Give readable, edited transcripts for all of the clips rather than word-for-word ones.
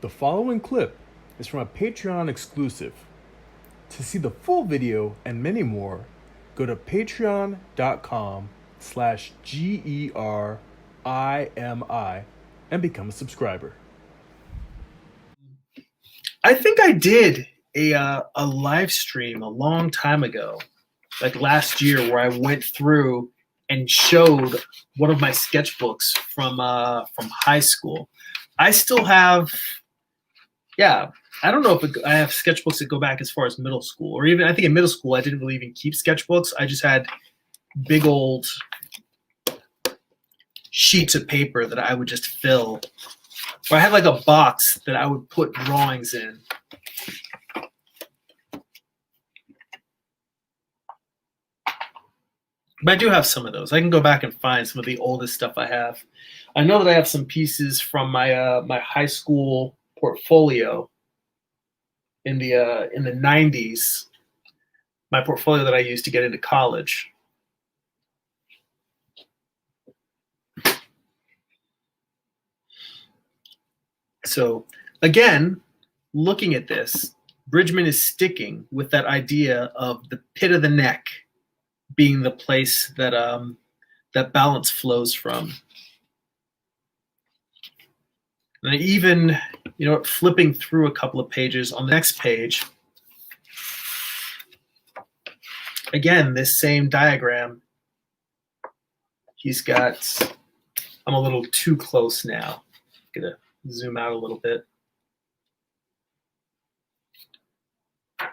The following clip is from a Patreon exclusive. To see the full video and many more, go to patreon.com/GERIMI and become a subscriber. I think I did a live stream a long time ago, like last year, where I went through and showed one of my sketchbooks from high school. I still have, yeah. I don't know if I have sketchbooks that go back as far as middle school, or even I think in middle school I didn't really even keep sketchbooks. I just had big old sheets of paper that I would just fill, or I had like a box that I would put drawings in. But I do have some of those. I can go back and find some of the oldest stuff I have. I know that I have some pieces from my my high school portfolio in the 90s. My portfolio that I used to get into college. So again, looking at this, Bridgman is sticking with that idea of the pit of the neck being the place that that balance flows from. And I even, flipping through a couple of pages on the next page, again, this same diagram, he's got, I'm a little too close now. I'm gonna zoom out a little bit. But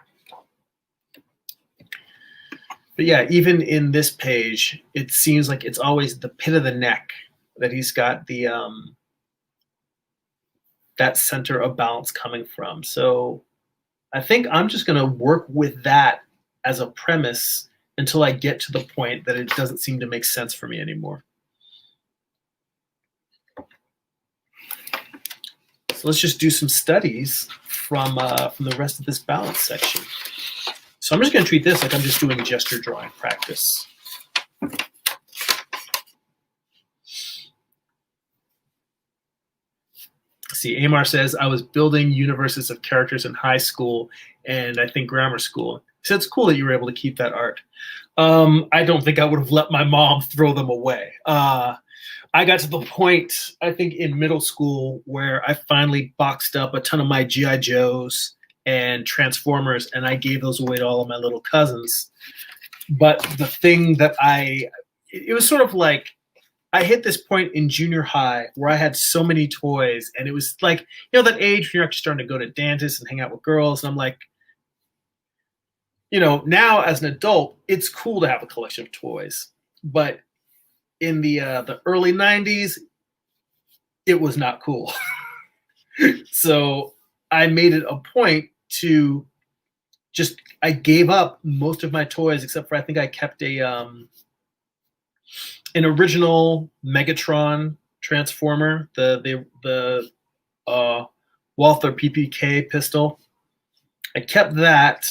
yeah, even in this page, it seems like it's always the pit of the neck that he's got the that center of balance coming from. So I think I'm just going to work with that as a premise until I get to the point that it doesn't seem to make sense for me anymore. So let's just do some studies from the rest of this balance section. So I'm just going to treat this like I'm just doing gesture drawing practice. See, Amar says, I was building universes of characters in high school and I think grammar school. He said it's cool that you were able to keep that art. I don't think I would have let my mom throw them away. I got to the point, I think in middle school, where I finally boxed up a ton of my G.I. Joes and Transformers, and I gave those away to all of my little cousins. But the thing that it was sort of like, I hit this point in junior high where I had so many toys, and it was like, that age when you're actually starting to go to dances and hang out with girls, and I'm like, now as an adult, it's cool to have a collection of toys. But in the early 90s, it was not cool. So I made it a point to I gave up most of my toys, except for I think I kept an original Megatron Transformer, the Walther PPK pistol. I kept that.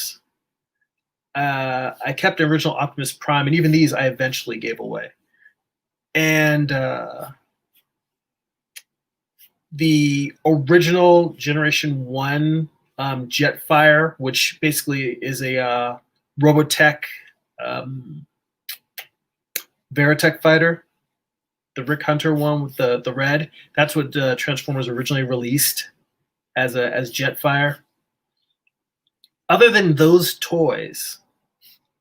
I kept the original Optimus Prime, and even these I eventually gave away. And the original Generation 1 Jetfire, which basically is a Robotech Veritech fighter, the Rick Hunter one with the red. That's what Transformers originally released as Jetfire. Other than those toys,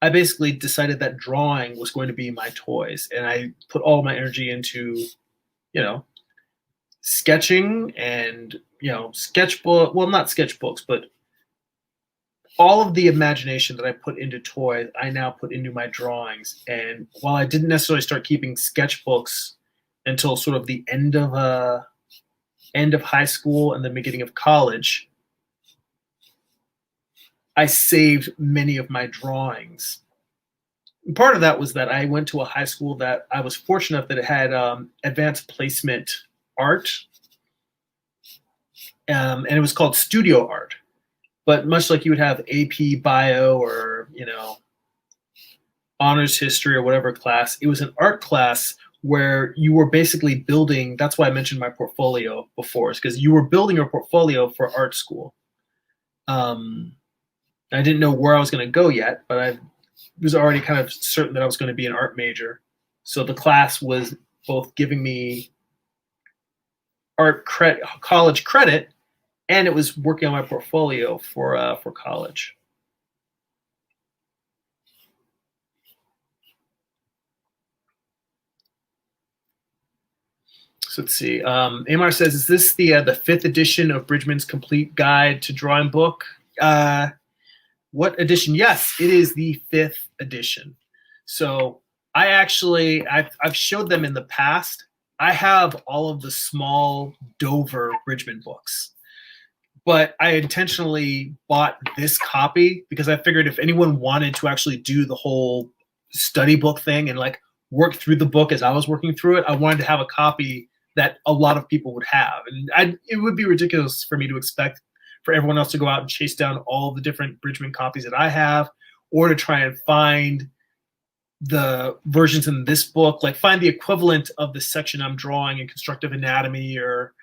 I basically decided that drawing was going to be my toys, and I put all my energy into, sketching and, sketchbook. Well, not sketchbooks, but all of the imagination that I put into toys, I now put into my drawings. And while I didn't necessarily start keeping sketchbooks until sort of the end of high school and the beginning of college, I saved many of my drawings. And part of that was that I went to a high school that I was fortunate enough that it had advanced placement art, and it was called studio art. But much like you would have AP Bio or honors history or whatever class, it was an art class where you were basically building. That's why I mentioned my portfolio before, is because you were building your portfolio for art school. I didn't know where I was going to go yet, but I was already kind of certain that I was going to be an art major. So the class was both giving me college credit, and it was working on my portfolio for college. So let's see. Amar says, "Is this the 5th edition of Bridgman's Complete Guide to Drawing Book?" What edition? Yes, it is the 5th edition. So I've showed them in the past. I have all of the small Dover Bridgman books, but I intentionally bought this copy because I figured if anyone wanted to actually do the whole study book thing and like work through the book as I was working through it, I wanted to have a copy that a lot of people would have. And it would be ridiculous for me to expect for everyone else to go out and chase down all the different Bridgman copies that I have, or to try and find the versions in this book, like find the equivalent of the section I'm drawing in constructive anatomy or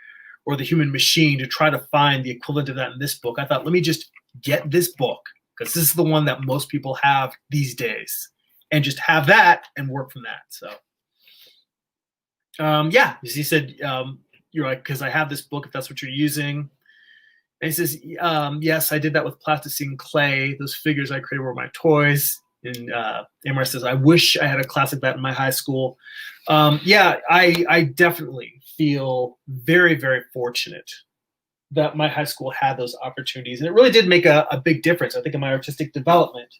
the human machine, to try to find the equivalent of that in this book. I thought, let me just get this book, because this is the one that most people have these days, and just have that and work from that. So yeah, he said, you're like, because I have this book, if that's what you're using. And he says, yes, I did that with plasticine clay. Those figures I created were my toys. And Amar says, I wish I had a class like that in my high school. Yeah, I definitely feel very, very fortunate that my high school had those opportunities. And it really did make a big difference, I think, in my artistic development.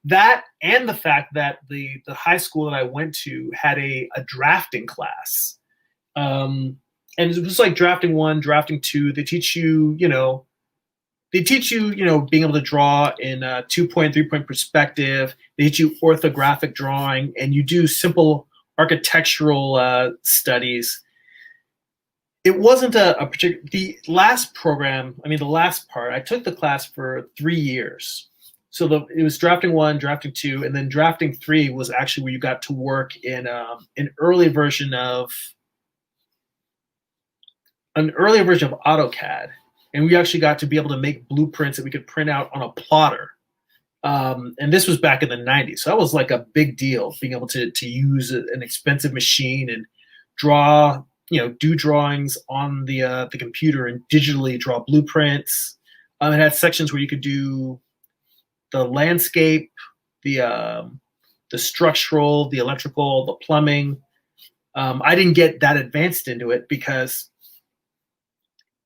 That and the fact that the high school that I went to had a drafting class. And it was like drafting 1, drafting 2. They teach you, being able to draw in a 2-point, 3-point perspective. They teach you orthographic drawing, and you do simple architectural studies. It wasn't the last part, I took the class for 3 years. So it was drafting 1, drafting 2, and then drafting 3 was actually where you got to work in an early version of AutoCAD. And we actually got to be able to make blueprints that we could print out on a plotter. And this was back in the 90s. So that was like a big deal, being able to use an expensive machine and draw, do drawings on the computer and digitally draw blueprints. It had sections where you could do the landscape, the structural, the electrical, the plumbing. I didn't get that advanced into it because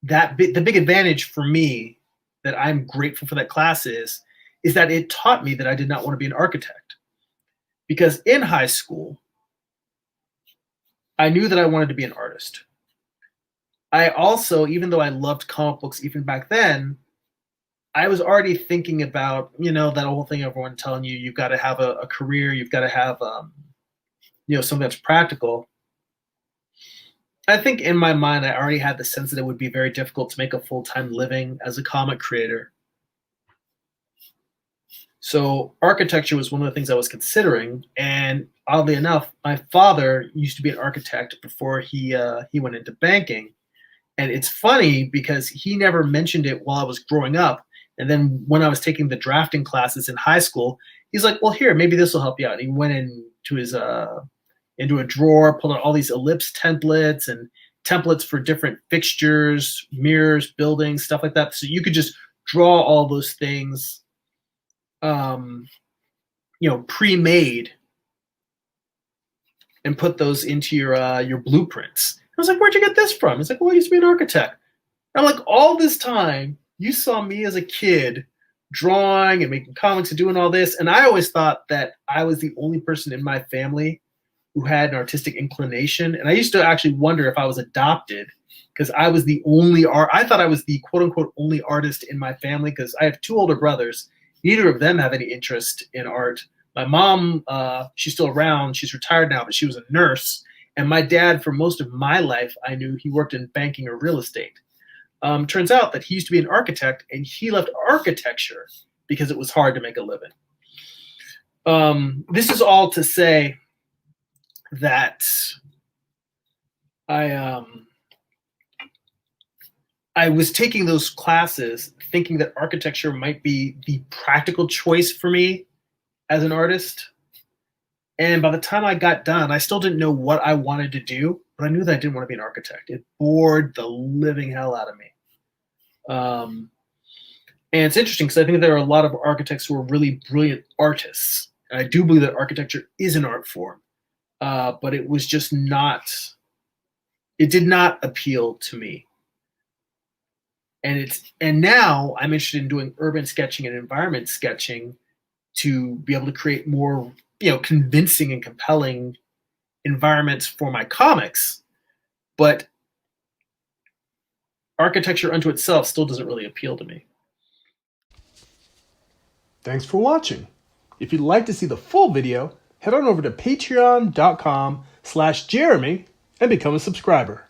the big advantage for me that I'm grateful for that class is that it taught me that I did not want to be an architect. Because in high school, I knew that I wanted to be an artist. I also, even though I loved comic books even back then, I was already thinking about, that whole thing everyone telling you, you've got to have a career, you've got to have, something that's practical. I think in my mind, I already had the sense that it would be very difficult to make a full-time living as a comic creator. So architecture was one of the things I was considering. And oddly enough, my father used to be an architect before he went into banking. And it's funny because he never mentioned it while I was growing up. And then when I was taking the drafting classes in high school, he's like, well, here, maybe this will help you out. And he went into his into a drawer, pulled out all these ellipse templates and templates for different fixtures, mirrors, buildings, stuff like that. So you could just draw all those things, pre-made, and put those into your blueprints. I was like, where'd you get this from? He's like, well, I used to be an architect. And I'm like, all this time, you saw me as a kid drawing and making comics and doing all this. And I always thought that I was the only person in my family who had an artistic inclination. And I used to actually wonder if I was adopted, because I was the only I thought I was the quote unquote only artist in my family, because I have 2 older brothers. Neither of them have any interest in art. My mom, she's still around. She's retired now, but she was a nurse. And my dad, for most of my life, I knew he worked in banking or real estate. Turns out that he used to be an architect, and he left architecture because it was hard to make a living. This is all to say that I was taking those classes thinking that architecture might be the practical choice for me as an artist. And by the time I got done, I still didn't know what I wanted to do, but I knew that I didn't want to be an architect. It bored the living hell out of me. And it's interesting because I think there are a lot of architects who are really brilliant artists. And I do believe that architecture is an art form, but it was just not, it did not appeal to me. And now I'm interested in doing urban sketching and environment sketching to be able to create more, convincing and compelling environments for my comics. But architecture unto itself still doesn't really appeal to me. Thanks for watching. If you'd like to see the full video, head on over to patreon.com/Jeremy and become a subscriber.